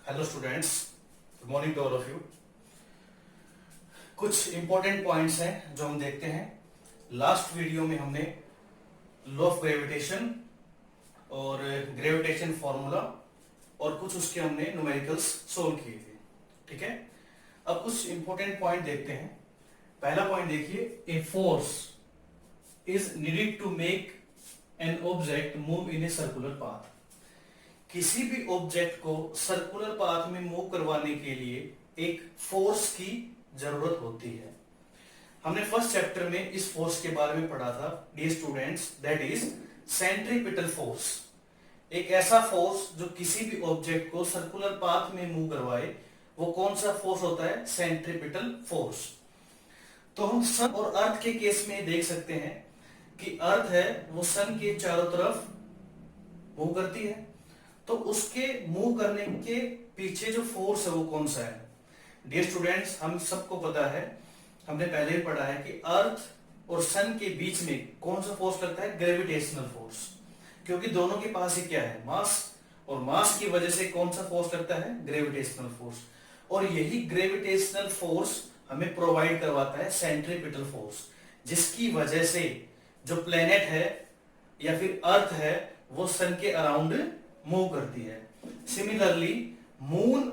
Hello students, good morning to all of you. कुछ important points हैं जो हम देखते हैं। लास्ट वीडियो में हमने लॉ ऑफ ग्रेविटेशन और ग्रेविटेशन फॉर्मूला और कुछ उसके हमने न्यूमेरिकल्स सोल्व किए थे। ठीक है, अब कुछ इंपॉर्टेंट पॉइंट देखते हैं। पहला पॉइंट देखिए, a force is needed to make an object move in a circular path. किसी भी ऑब्जेक्ट को सर्कुलर पाथ में मूव करवाने के लिए एक फोर्स की जरूरत होती है। हमने फर्स्ट चैप्टर में इस फोर्स के बारे में पढ़ा था dear students, that is centripetal force. एक ऐसा फोर्स जो किसी भी ऑब्जेक्ट को सर्कुलर पाथ में मूव करवाए, वो कौन सा फोर्स होता है? Centripetal force. तो हम सन और अर्थ के केस में देख सकते हैं कि अर्थ है वो सन के चारों तरफ मूव करती है, तो उसके मूव करने के पीछे जो फोर्स है वो कौन सा है? डियर स्टूडेंट्स, हम सबको पता है, हमने पहले भी पढ़ा है कि अर्थ और सन के बीच में कौन सा फोर्स लगता है? Gravitational force. क्योंकि दोनों के पास ही क्या है? मास, और मास की वजह से कौन सा फोर्स लगता है? Gravitational force. और यही ग्रेविटेशनल फोर्स हमें प्रोवाइड करवाता है सेंट्रीपिटल फोर्स, जिसकी वजह से जो प्लेनेट है या फिर अर्थ है वो सन के अराउंड मूव करती है। सिमिलरली मून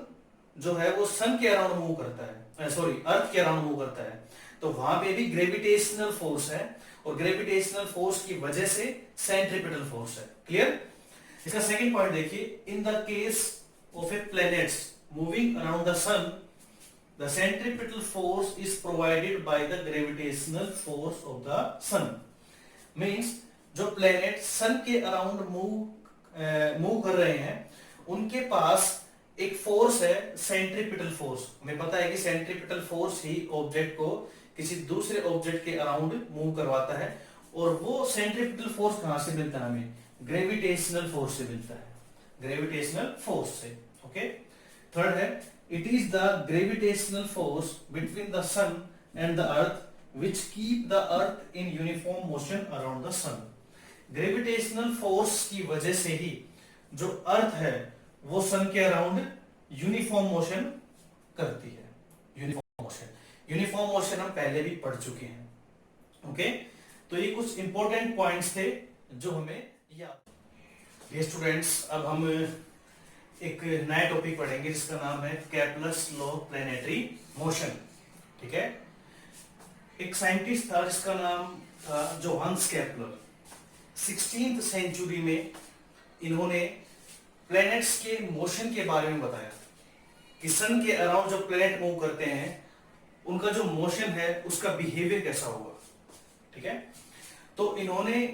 जो है वो सन के अराउंड मूव करता है, सॉरी अर्थ के अराउंड मूव करता है। तो वहां पे भी ग्रेविटेशनल फोर्स है, और ग्रेविटेशनल फोर्स की वजह से सेंट्रीपिटल फोर्स है। क्लियर? इसका सेकंड पॉइंट देखिए, in the case of a planets moving around the sun, the centripetal force is provided by the gravitational force of the sun. Means जो planet sun के around move कर रहे हैं उनके पास एक फोर्स है, सेंट्रीपिटल फोर्स। हमें पता है कि सेंट्रीपिटल फोर्स ही ऑब्जेक्ट को किसी दूसरे ऑब्जेक्ट के अराउंड मूव करवाता है, और वो सेंट्रीपिटल फोर्स कहां से मिलता है? हमें ग्रेविटेशनल फोर्स से मिलता है, ग्रेविटेशनल फोर्स से। ओके, थर्ड है, it is the gravitational force between the sun and the earth which keep the earth in uniform motion around the sun. Gravitational force की वजह से ही जो अर्थ है वो सन के अराउंड यूनिफॉर्म मोशन करती है। यूनिफॉर्म मोशन हम पहले भी पढ़ चुके हैं। ओके, तो ये कुछ इंपॉर्टेंट पॉइंट्स थे जो हमें याद। ये स्टूडेंट्स, अब हम एक नया टॉपिक पढ़ेंगे जिसका नाम है Kepler's law of planetary motion. ठीक है, एक साइंटिस्ट था जिसका नाम था जोहान्स केपलर। 16th सेंचुरी में इन्होंने प्लैनेट्स के मोशन के बारे में बताया कि सन के अराउंड जो प्लैनेट मूव करते हैं उनका जो मोशन है उसका बिहेवियर कैसा होगा। ठीक है, तो इन्होंने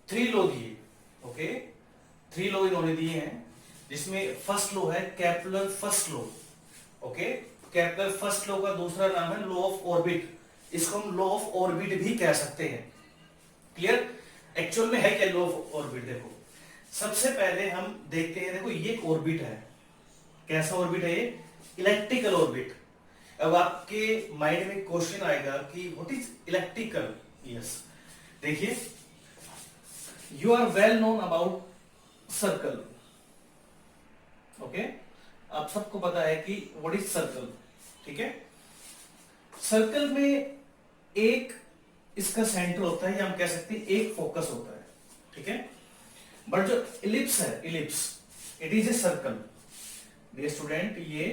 3 लॉ दिए। ओके, 3 लॉ इन्होंने दिए हैं, जिसमें फर्स्ट लॉ है Kepler first law. Okay, Kepler first law का दूसरा नाम है लॉ ऑफ ऑर्बिट। इसको हम लॉ ऑफ ऑर्बिट भी कह सकते हैं। क्लियर? एक्चुअल में है क्या लॉ ऑफ ऑर्बिट? देखो, सबसे पहले हम देखते हैं, देखो ये एक ऑर्बिट है। कैसा ऑर्बिट है ये? Elliptical orbit. अब आपके माइंड में क्वेश्चन आएगा कि व्हाट इज इलेक्ट्रिकल? यस, देखिए, you are well known about circle. Okay, आप सबको पता है कि व्हाट इज सर्कल। ठीक है, सर्कल में एक इसका सेंटर होता है, या हम कह सकते हैं एक फोकस होता है। ठीक है, बट जो इलिप्स है, ellipse, it is a circle. Dear student, ये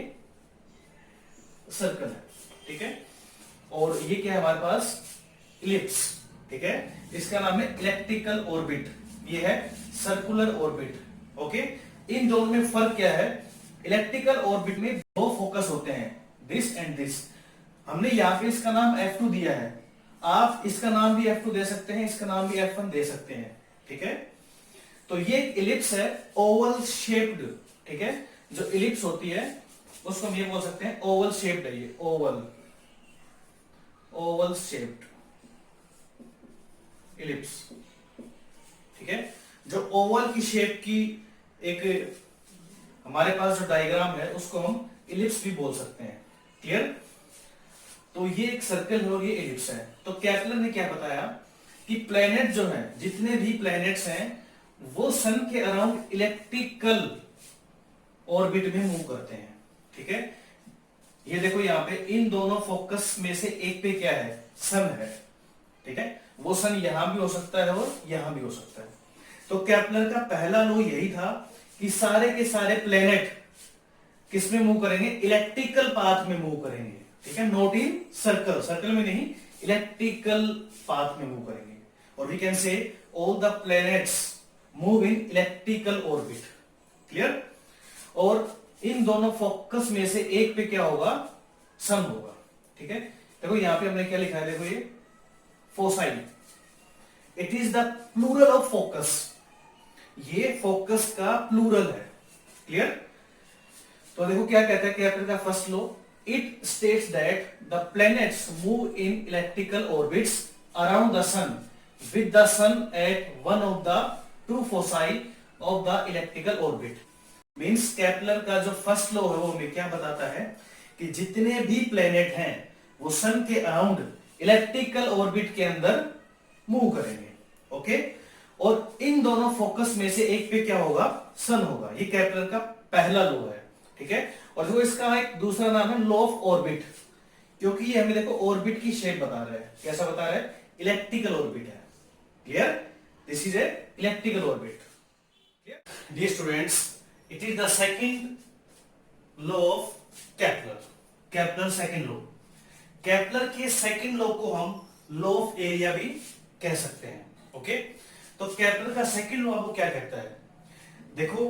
सर्कल है। ठीक है, और ये क्या है हमारे पास? इलिप्स। ठीक है, इसका नाम है इलेक्ट्रिकल ऑर्बिट, ये है सर्कुलर ऑर्बिट। ओके, इन दोनों में फर्क क्या है? इलेक्ट्रिकल ऑर्बिट में 2 फोकस होते हैं, दिस एंड दिस। हमने यहां पे इसका नाम F2 दिया है, आप इसका नाम भी F2 दे सकते हैं, इसका नाम भी F1 दे सकते हैं। ठीक है, तो ये एक इलिप्स है, ओवल शेप्ड। ठीक है, जो इलिप्स होती है उसको हम ये बोल सकते हैं ओवल शेप्ड है, ये ओवल शेप्ड इलिप्स। ठीक है, जो ओवल की शेप की एक हमारे पास जो डायग्राम है उसको हम इलिप्स भी बोल सकते हैं। क्लियर? तो ये एक सर्कल है और ये इलिप्स है। तो केपलर ने क्या बताया कि प्लैनेट जो है, जितने भी प्लैनेट्स हैं वो सन के अराउंड इलेक्ट्रिकल ऑर्बिट में मूव करते हैं। ठीक है। ये देखो यहाँ पे इन दोनों फोकस में से एक पे क्या है, सन है, ठीक है। वो सन यहां भी हो सकता है और यहां भी हो सकता है। तो केपलर का पहला लॉ यही था कि सारे के सारे प्लेनेट किस में मूव करेंगे, इलेक्ट्रिकल पाथ में मूव करेंगे, ठीक है, नॉट इन सर्कल, सर्कल में नहीं, इलेक्ट्रिकल पाथ में मूव करेंगे। और we can say all the planets move in elliptical orbit, clear. और इन दोनों फोकस में से एक पे क्या होगा, सन होगा, ठीक है। देखो यहां पे हमने क्या लिखा है, देखो ये foci, it is the plural of focus, ये फोकस का प्लूरल है, क्लियर। तो देखो क्या कहता है केपलर का first law, it states that the planets move in elliptical orbits around the sun with the sun at one of the two foci of the electrical orbit। Means Kepler का जो first law है वो हमें क्या बताता है कि जितने भी प्लेनेट हैं वो सन के अराउंड इलेक्ट्रिकल ऑर्बिट के अंदर मूव करेंगे, ओके। और इन दोनों फोकस में से एक पे क्या होगा, सन होगा। ये केपलर का पहला लॉ है, ठीक है। और जो इसका एक दूसरा नाम है लॉ ऑफ ऑर्बिट, क्योंकि ये हमें देखो ऑर्बिट की शेप बता रहा है, कैसा बता रहा है, इलेक्ट्रिकल ऑर्बिट है, clear, this is a electrical orbit, clear? Dear students, it is the second law of Kepler, Kepler second law। Kepler के second law को हम law of area भी कह सकते हैं, ओके। तो Kepler का second law आपको क्या कहता है, देखो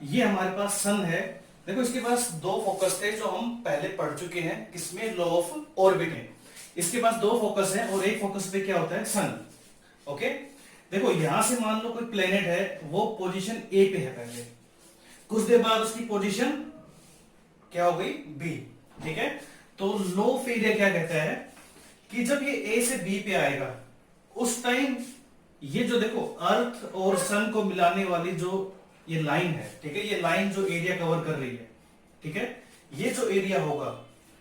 ये हमारे पास सन है, देखो इसके पास दो फोकस थे जो हम पहले पढ़ चुके हैं, किसमें, लॉ ऑफ ऑर्बिट है। इसके पास दो फोकस है और एक फोकस पे क्या होता है, सन, ओके। देखो यहां से मान लो कोई प्लेनेट है, वो पोजीशन ए पे है पहले, कुछ देर बाद उसकी पोजीशन क्या हो गई, बी, ठीक है। तो लो ऑफ एरिया क्या कहता है कि जब ये ए से बी पे आएगा उस टाइम ये जो देखो अर्थ और सन को मिलाने वाली जो ये लाइन है, ठीक है, ये लाइन जो एरिया कवर कर रही है, ठीक है, ये जो एरिया होगा,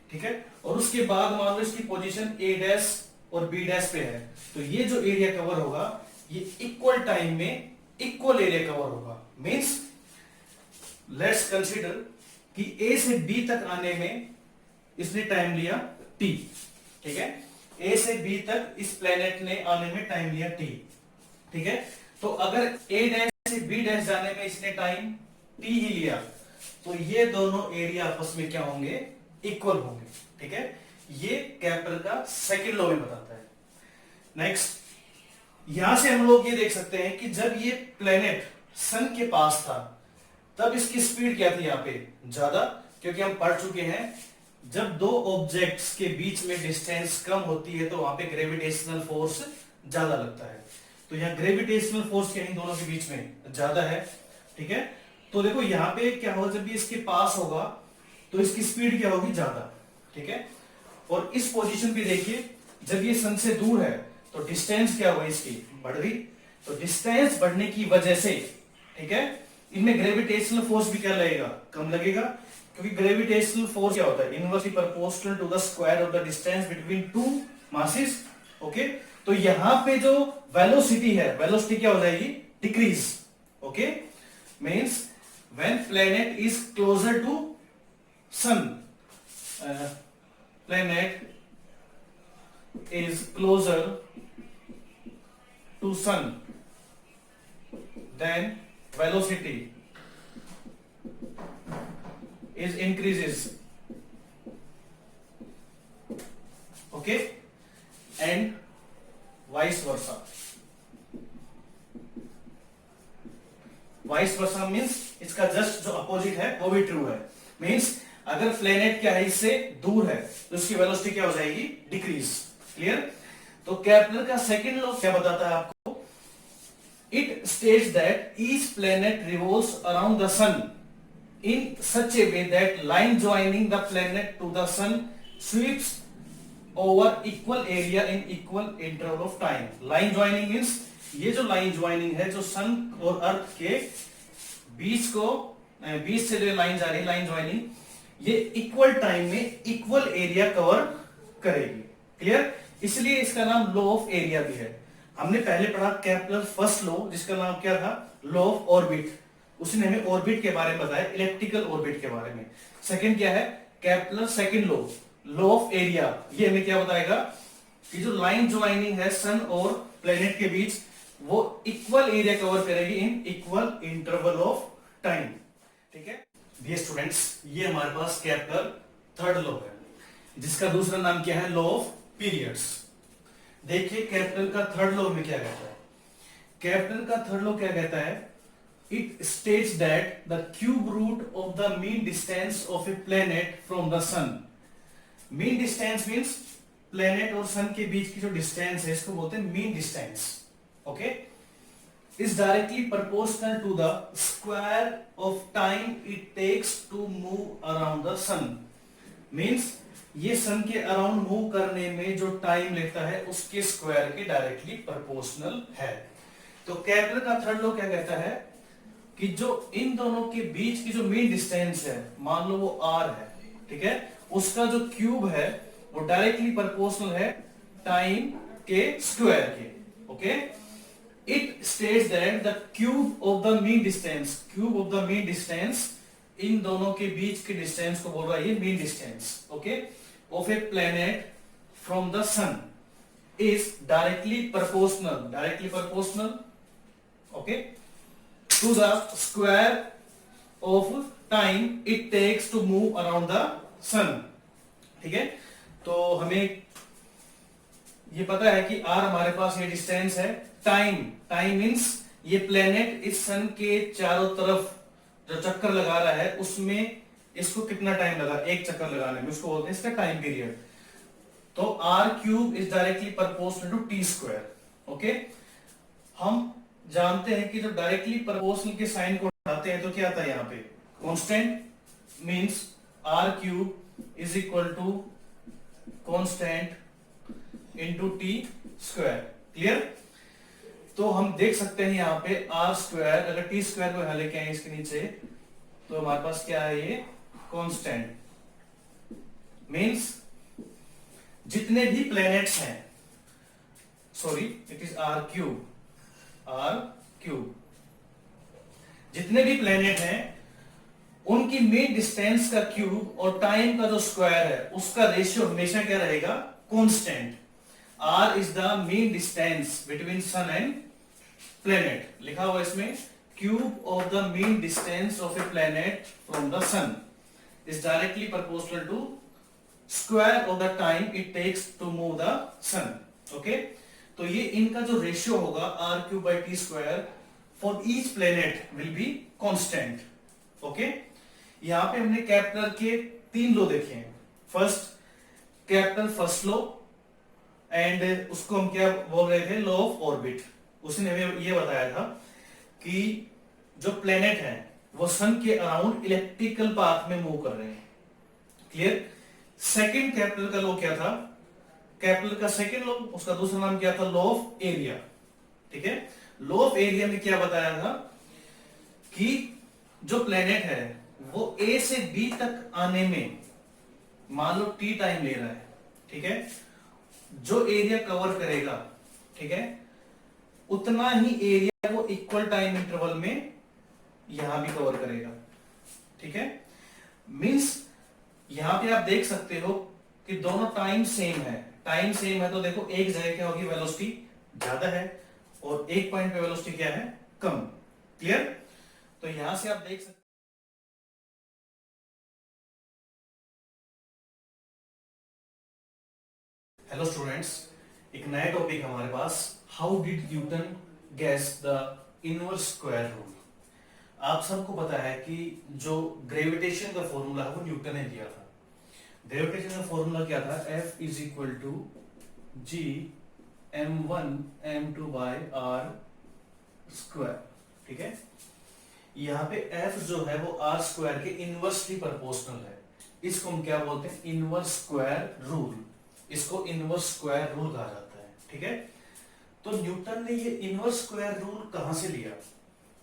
ठीक है। और उसके बाद मान लो इसकी पोजीशन ए डैश और बी डैश पे है, तो ये जो एरिया कवर होगा ये इक्वल टाइम में इक्वल एरिया कवर होगा। मींस लेट्स कंसीडर कि ए से बी तक आने में इसने टाइम लिया टी, ठीक है, ए से बी तक इस प्लेनेट ने आने में टाइम लिया टी, ठीक है। तो अगर ए डैश से बी डैश जाने में इसने टाइम टी ही लिया तो ये दोनों एरिया आपस में क्या होंगे, इक्वल होंगे, ठीक है। ये केपलर का सेकंड लॉ में बताता है। नेक्स्ट, यहां से हम लोग ये देख सकते हैं कि जब ये प्लेनेट सन के पास था तब इसकी स्पीड क्या थी, यहां पे ज्यादा, क्योंकि हम पढ़ चुके हैं जब दो ऑब्जेक्ट्स के बीच में डिस्टेंस कम होती है तो वहां पे ग्रेविटेशनल फोर्स ज्यादा लगता है। तो यहाँ ग्रेविटेशनल फोर्स क्या इन दोनों के बीच में ज्यादा है, ठीक है। तो देखो यहाँ पे क्या होगा, जब ये इसके पास होगा तो इसकी स्पीड क्या होगी, ज्यादा, ठीक है। और इस पोजीशन पे देखिए जब ये सन से दूर है तो डिस्टेंस क्या होगा, इसकी बढ़ गई। तो डिस्टेंस बढ़ने की वजह से, ठीक है, इनमें ग्रेविटेशनल फोर्स भी क्या लगेगा, कम लगेगा, क्योंकि ग्रेविटेशनल फोर्स क्या होता है, inversely proportional to the square of the distance between two masses, okay. तो यहां पे जो वेलोसिटी है, वेलोसिटी क्या हो जाएगी, decrease, okay. Means when planet is closer to sun, planet is closer to sun, then velocity is increases, okay, and vice versa। Vice versa means इसका just जो अपोजिट है वो भी ट्रू है। मींस अगर प्लेनेट क्या है इससे दूर है तो उसकी वेलोसिटी क्या हो जाएगी, डिक्रीज, क्लियर। तो केपलर का सेकंड लॉ क्या बताता है आपको, it states that each planet revolves around the sun in such a way that line joining the planet to the sun sweeps over equal area in equal interval of time. Line joining means ये जो line joining है जो सन और अर्थ के बीच से जो line जा रही है, लाइन ज्वाइनिंग, ये इक्वल टाइम में इक्वल एरिया कवर करेगी, क्लियर। इसलिए इसका नाम लॉ ऑफ एरिया भी है। हमने पहले पढ़ा केपलर फर्स्ट लॉ जिसका नाम क्या था, लॉ ऑफ ऑर्बिट, उसने हमें ऑर्बिट के बारे में बताया, इलेप्टिकल ऑर्बिट के बारे में। सेकंड क्या है, Kepler second law, law of area, ये हमें क्या बताएगा कि जो लाइन ज्वाइनिंग है सन और प्लेनेट के बीच वो इक्वल एरिया कवर करेगी इन इक्वल इंटरवल ऑफ टाइम। ठीक है डियर स्टूडेंट्स, ये हमारे पास केपलर थर्ड लॉ है, जिसका दूसरा नाम क्या है, लॉ ऑफ पीरियड्स। देखिए केपलर का थर्ड लॉ में क्या कहता है, केपलर का थर्ड लॉ क्या कहता है, it states that the cube root of the mean distance of a planet from the sun, mean distance means planet और sun के बीच की जो distance है इसको बोलते हैं mean distance, okay, is directly proportional to the square of time it takes to move around the sun, means ये सन के अराउंड मूव करने में जो टाइम लेता है उसके स्क्वायर के डायरेक्टली प्रोपोर्शनल है। तो केपलर का थर्ड लॉ क्या कहता है कि जो इन दोनों के बीच की जो मीन डिस्टेंस है, मान लो वो r है, ठीक है, उसका जो क्यूब है वो डायरेक्टली प्रोपोर्शनल है टाइम के स्क्वायर के, okay. It states that the cube of the mean distance, cube of the mean distance, इन दोनों के बीच के डिस्टेंस को बोल रहा है ये mean distance, okay, of a planet from the sun is directly proportional, okay, to the square of time it takes to move around the sun। ठीक है, तो हमें ये पता है कि r हमारे पास ये डिस्टेंस है, टाइम मींस ये प्लेनेट इस सन के चारों तरफ जो चक्कर लगा रहा है उसमें इसको कितना टाइम लगा, एक चक्कर लगाने में, उसको बोलते हैं इसका टाइम पीरियड। तो r cube is directly proportional to t square, okay. हम जानते हैं कि जब डायरेक्टली प्रोपोर्शनल के साइन को हटाते हैं तो क्या आता है यहाँ पे, constant, means r cube is equal to constant into t square, clear. तो हम देख सकते हैं यहाँ पे r स्क्वायर, अगर t स्क्वायर को यहाँ लेके आए इसके नीचे तो हमारे पास क्या है, ये कांस्टेंट, मींस जितने भी प्लैनेट्स हैं, sorry it is r cube, जितने भी प्लेनेट हैं उनकी मीन डिस्टेंस का क्यूब और टाइम का जो स्क्वायर है उसका रेशियो हमेशा क्या रहेगा, constant. r is the mean distance between sun and planet, लिखा हुआ इसमें cube of the mean distance of a planet from the sun is directly proportional to square of the time it takes to move the sun, okay. तो ये इनका जो ratio होगा r cube by T square for each planet will be constant, okay. यहां पे हमने Kepler के तीन लॉ देखे हैं, first Kepler first law and उसको हम क्या बोल रहे थे, लॉ ऑफ ऑर्बिट। उसने हमें ये बताया था कि जो प्लेनेट है वो सन के अराउंड इलेप्टिकल पाथ में मूव कर रहे हैं, क्लियर। सेकंड केपलर का लॉ क्या था, केपलर का सेकंड लॉ, उसका दूसरा नाम क्या था, लॉ ऑफ एरिया, ठीक है। लॉ ऑफ एरिया में क्या बताया था कि जो प्लेनेट है वो ए से बी तक आने में मान लो टी टाइम ले रहा है, ठीक है, जो एरिया कवर करेगा, ठीक है, उतना ही एरिया वो इक्वल टाइम इंटरवल में यहां भी कवर करेगा, ठीक है। मींस यहां पे आप देख सकते हो कि दोनों टाइम सेम है, तो देखो एक जगह क्या होगी, वेलोसिटी ज्यादा है और एक पॉइंट पे वेलोसिटी क्या है, कम, क्लियर। तो यहां से आप देख सकते हेलो स्टूडेंट्स, एक नया टॉपिक हमारे पास, how did Newton guess the inverse square rule. आप सबको पता है कि जो ग्रेविटेशन का फॉर्मूला है वो न्यूटन ने दिया था। ग्रेविटेशन का फॉर्मूला क्या था, F is equal to G m1 m2 by r square, ठीक है। यहाँ पे F जो है वो r स्क्वायर के इनवर्सली प्रोपोर्शनल है, इसको हम क्या बोलते हैं, इनवर्स स्क्वायर रूल, इसको इनवर्स स्क्वायर रूल कहा जाता है, ठीक है। तो न्यूटन ने ये इनवर्स स्क्वायर रूल कहां से लिया,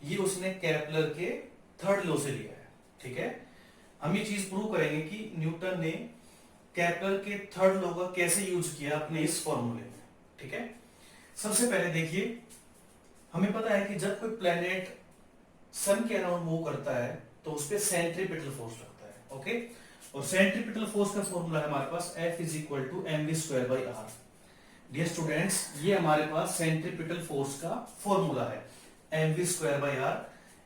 ये उसने केपलर के थर्ड लॉ से लिया है, ठीक है। हम ये चीज प्रूव करेंगे कि न्यूटन ने केपलर के थर्ड लॉ का कैसे यूज किया अपने इस फॉर्मूले में, ठीक है। सबसे पहले देखिए, हमें पता है कि जब कोई प्लेनेट सन के अराउंड मूव करता है तो उस पर सेंट्रीपिटल फोर्स लगता है। ओके, और सेंट्रीपिटल फोर्स का फॉर्मूला है हमारे पास F is equal to mv²/r। Dear students, ये हमारे पास सेंट्रीपिटल फोर्स का फॉर्मूला है mv²/r।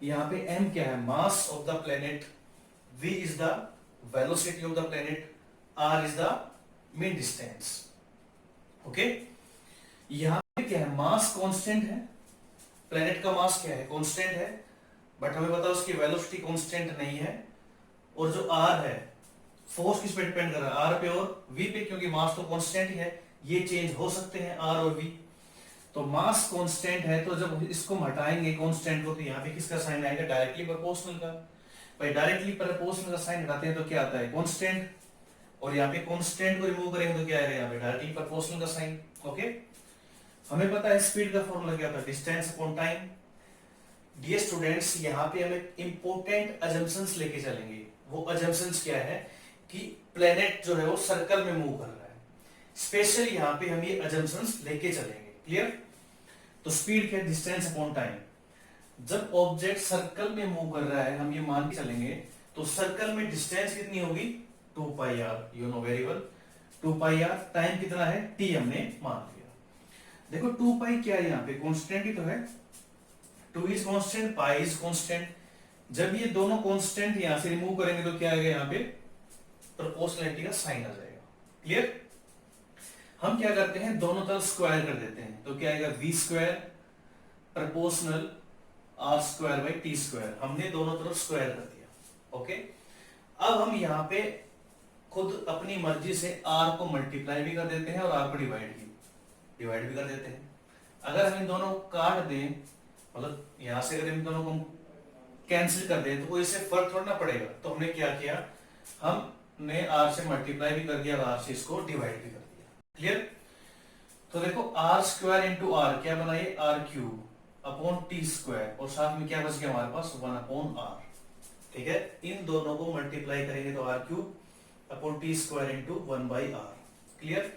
यहाँ पे m क्या है, mass of the planet, v is the velocity of the planet, r is the mean distance. Okay, यहाँ पे क्या है, मास कांस्टेंट है, प्लेनेट का मास क्या है, कांस्टेंट है, बट हमें पता है उसकी वेलोसिटी कांस्टेंट नहीं है। और जो r है, फोर्स किस पे डिपेंड कर रहा है, r पे और v पे, क्योंकि मास तो कांस्टेंट ही है, ये चेंज हो सकते हैं r और v। तो मास कांस्टेंट है, तो जब इसको हम हटाएंगे कांस्टेंट को, तो यहाँ पे किसका साइन आएगा, डायरेक्टली प्रोपोर्शनल का। भाई डायरेक्टली प्रोपोर्शनल का साइन हटाते हैं तो क्या आता है, कांस्टेंट, और यहाँ पे कांस्टेंट को रिमूव करेंगे तो क्या आएगा, यहाँ पे डायरेक्टली प्रोपोर्शनल का साइन। ओके, हमें पता है स्पीड का फॉर्मूला क्या था, distance upon time. Dear students, यहाँ पे हम एक इंपॉर्टेंट अजम्पशंस लेके चलेंगे। वो अजम्पशंस क्या है कि प्लेनेट जो है वो सर्कल में मूव कर रहा है। स्पेशली यहाँ पे हम ये अजम्पशंस लेके चलेंगे। क्लियर? तो स्पीड क्या है, डिस्टेंस अपॉन टाइम। जब ऑब्जेक्ट सर्कल में मूव कर रहा है, हम ये मान के चलेंगे, तो सर्कल में डिस्टेंस कितनी होगी, 2πr, you know very well, 2πr। Time कितना है, t हमने मान लिया। देखो 2π क्या है, यहाँ पे कांस्टेंट ही तो है, 2 इज कांस्टेंट, π इज कांस्टेंट। जब ये दोनों कांस्टेंट यहां से रिमूव करेंगे तो क्या आएगा, यहाँ पे प्रोपोर्शनलिटी का साइन आ जाएगा। क्लियर? हम क्या करते हैं, दोनों तरफ स्क्वायर कर देते हैं, तो क्या आएगा, v² प्रोपोर्शनल r²/t²। हमने दोनों तरफ स्क्वायर कर दिया। ओके, अब हम यहाँ पे खुद अपनी मर्जी से r को मल्टीप्लाई भी कर देते हैं और r को डिवाइड भी कर देते हैं। अगर हम इन दोनों को काट दें, मतलब यहां से अगर इन दोनों को कैंसिल कर दें, तो कोई इससे फर्क थोड़ा ना पड़ेगा। तो हमने क्या किया, हमने r से मल्टीप्लाई भी कर दिया और r से इसको डिवाइड भी कर दिया। क्लियर? तो देखो r² इंटू r क्या बना, ये r³ अपॉन t², और साथ में क्या बच गया हमारे पास, 1/r। ठीक है, इन दोनों को मल्टीप्लाई करेंगे तो r³ upon t² into 1/r। Clear?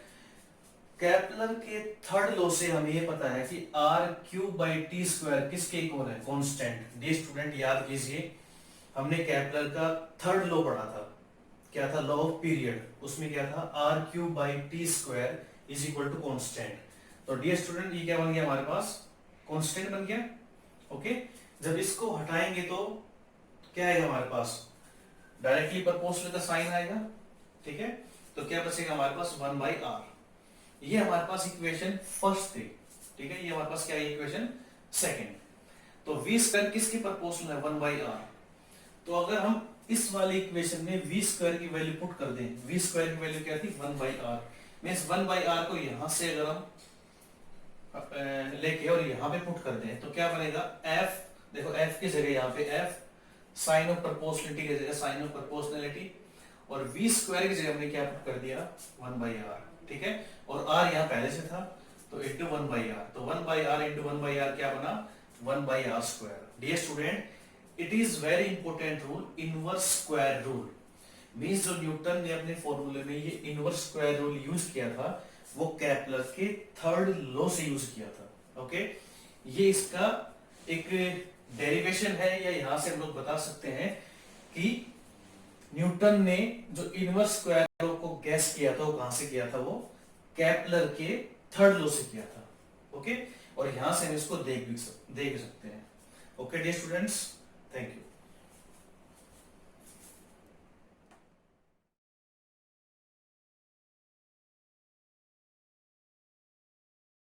Kepler के थर्ड लॉ से हमें ये पता है कि r³/t² किसके इक्वल है, कांस्टेंट। डियर स्टूडेंट, याद कीजिए, हमने केपलर का थर्ड लॉ पढ़ा था, क्या था, लॉ ऑफ पीरियड। उसमें क्या था, r³/t² is equal to constant. तो डियर स्टूडेंट, ये क्या बन गया हमारे पास, कांस्टेंट बन गया। ओके, जब इसको हटाएंगे तो क्या आएगा हमारे पास, डायरेक्टली प्रोपोर्शनल का साइन आएगा। ठीक है, तो क्या बचेगा हमारे पास, 1/r। ये हमारे पास इक्वेशन फर्स्ट थी। ठीक है, ये हमारे पास क्या है, इक्वेशन सेकंड। तो v² किसके प्रोपोर्शनल है, 1/r। तो अगर हम इस वाली इक्वेशन में v² की वैल्यू पुट कर दें, v² की वैल्यू क्या थी, 1/r। मींस 1/r को यहां से अगर हम लेके और यहां पे पुट कर दें, तो क्या बनेगा, f, देखो f की जगह यहाँ पे f, साइन ऑफ प्रोपोर्शनलिटी की जगह साइन ऑफ प्रोपोर्शनलिटी, और v² की जगह हमने क्या पुट कर दिया, 1/r। ठीक है, और r यहाँ पहले से था, तो इंटू 1/r, तो 1/r इंटू 1/r क्या बना, 1/r²। Dear student, it is very important rule, inverse square rule. Means जो न्यूटन ने अपने फॉर्मूले में ये इनवर्स स्क्वायर रूल यूज किया था, वो केपलर के थर्ड लॉ से यूज किया था। ओके, ये इसका एक डेरिवेशन है, या यहां से हम लोग बता सकते हैं कि न्यूटन ने जो इनवर्स स्क्वायर लॉ को गैस किया था, वो कहां से किया था, वो केपलर के थर्ड लॉ से किया था। ओके, और यहां से हम इसको देख भी सकते हैं। Okay dear students, thank you.